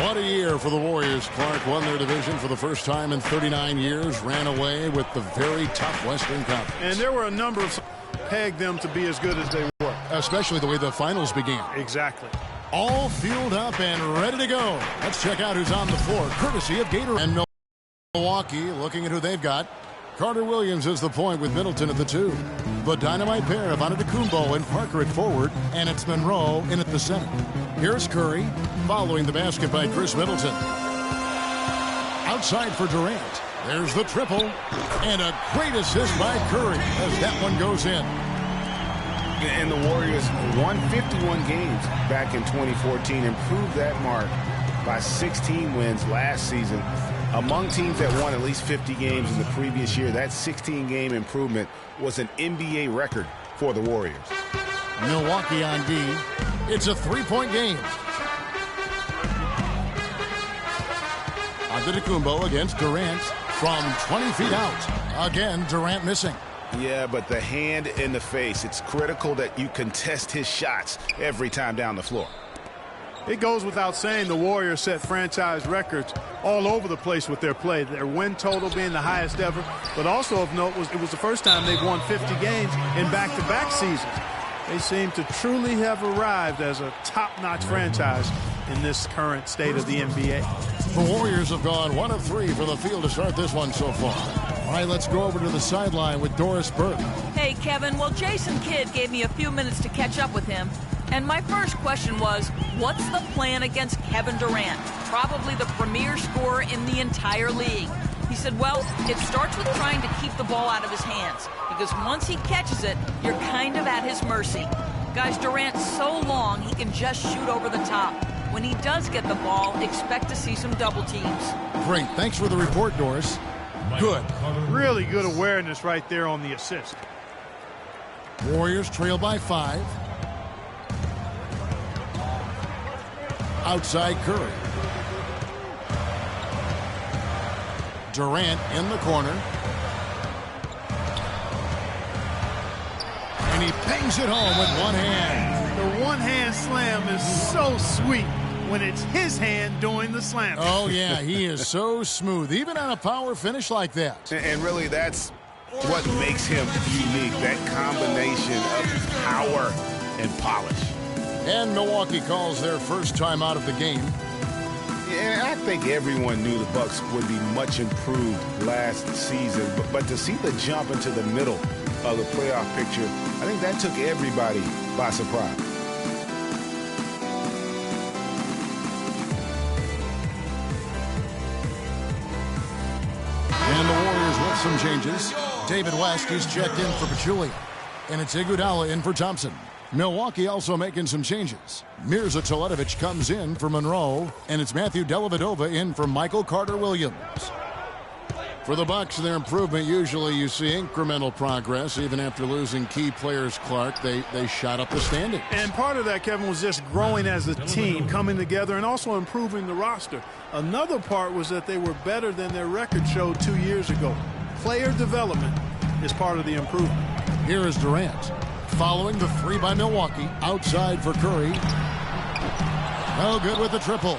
What a year for the Warriors. Clark won their division for the first time in 39 years, ran away with the very tough Western Conference. And there were a number of pegged them to be as good as they were. Especially the way the finals began. Exactly. All fueled up and ready to go. Let's check out who's on the floor, courtesy of Gator. And Milwaukee, looking at who they've got. Carter Williams is the point with Middleton at the 2. The dynamite pair of Antetokounmpo and Parker at forward, and it's Monroe in at the center. Here's Curry, following the basket by Chris Middleton. Outside for Durant. There's the triple, and a great assist by Curry as that one goes in. And the Warriors won 51 games back in 2014, improved that mark by 16 wins last season. Among teams that won at least 50 games in the previous year, that 16-game improvement was an NBA record for the Warriors. Milwaukee on D. It's a three-point game. Antetokounmpo against Durant from 20 feet out. Again, Durant missing. Yeah, but the hand in the face, it's critical that you contest his shots every time down the floor. It goes without saying the Warriors set franchise records all over the place with their play. Their win total being the highest ever, but also of note was it was the first time they've won 50 games in back-to-back seasons. They seem to truly have arrived as a top-notch franchise in this current state of the NBA. The Warriors have gone 1 of 3 for the field to start this one so far. All right, let's go over to the sideline with Doris Burke. Hey, Kevin. Well, Jason Kidd gave me a few minutes to catch up with him. And my first question was, what's the plan against Kevin Durant, probably the premier scorer in the entire league? He said, well, it starts with trying to keep the ball out of his hands, because once he catches it, you're kind of at his mercy. Guys, Durant's so long, he can just shoot over the top. When he does get the ball, expect to see some double teams. Great. Thanks for the report, Doris. Good. Really good awareness right there on the assist. Warriors trail by 5. Outside Curry. Durant in the corner. And he bangs it home with one hand. The one-hand slam is so sweet when it's his hand doing the slam. Oh, yeah, he is so smooth, even on a power finish like that. And really, that's what makes him unique, that combination of power and polish. And Milwaukee calls their first time out of the game. Yeah, I think everyone knew the Bucks would be much improved last season, but to see the jump into the middle of the playoff picture, I think that took everybody by surprise. And the Warriors with some changes. David West is checked in for Pachulia, and it's Iguodala in for Thompson. Milwaukee also making some changes. Mirza Teletovic comes in for Monroe, and it's Matthew Dellavedova in for Michael Carter-Williams. For the Bucks, their improvement, usually you see incremental progress. Even after losing key players, Clark, they shot up the standings. And part of that, Kevin, was just growing as a team, coming together, and also improving the roster. Another part was that they were better than their record showed 2 years ago. Player development is part of the improvement. Here is Durant. Following the 3 by Milwaukee. Outside for Curry. No good with the triple.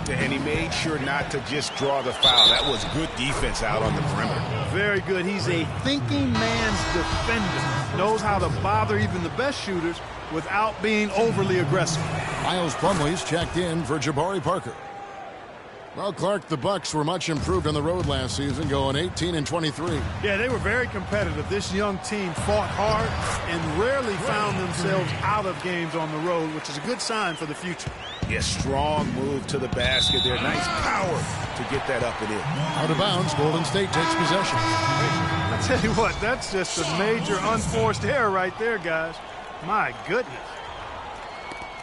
And he made sure not to just draw the foul. That was good defense out on the perimeter. Very good. He's a thinking man's defender. Knows how to bother even the best shooters without being overly aggressive. Miles Plumlee's checked in for Jabari Parker. Well, Clark, the Bucks were much improved on the road last season, going 18-23. Yeah, they were very competitive. This young team fought hard and rarely found themselves out of games on the road, which is a good sign for the future. Yeah, strong move to the basket there. Nice power to get that up and in. Out of bounds, Golden State takes possession. I tell you what, that's just a major unforced error right there, guys. My goodness.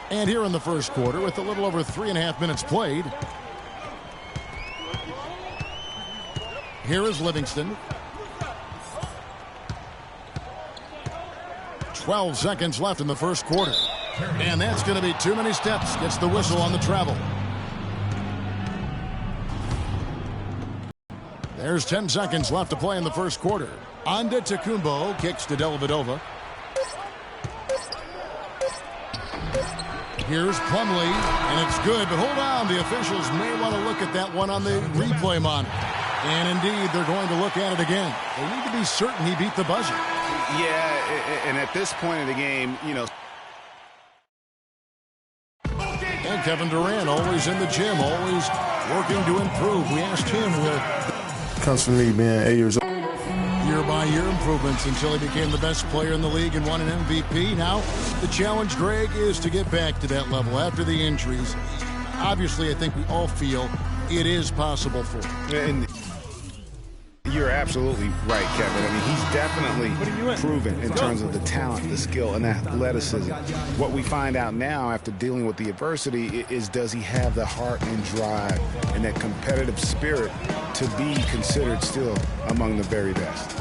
And here in the first quarter, with a little over 3.5 minutes played, here is Livingston. 12 seconds left in the first quarter. And that's going to be too many steps. Gets the whistle on the travel. There's 10 seconds left to play in the first quarter. Antetokounmpo kicks to Dellavedova. Here's Plumlee, and it's good, but hold on. The officials may want to look at that one on the replay monitor. And indeed, they're going to look at it again. They need to be certain he beat the buzzer. Yeah, and at this point in the game, you know. And Kevin Durant, always in the gym, always working to improve. We asked him comes from me being 8 years old. Year-by-year improvements until he became the best player in the league and won an MVP. Now, the challenge, Greg, is to get back to that level after the injuries. Obviously, I think we all feel it is possible for him. And you're absolutely right, Kevin. I mean, he's definitely proven in terms of the talent, the skill, and athleticism. What we find out now after dealing with the adversity is, does he have the heart and drive and that competitive spirit to be considered still among the very best?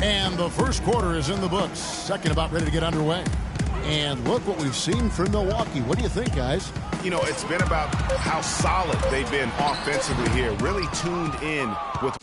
And the first quarter is in the books. Second about ready to get underway. And look what we've seen from Milwaukee. What do you think, guys? You know, it's been about how solid they've been offensively here. Really tuned in with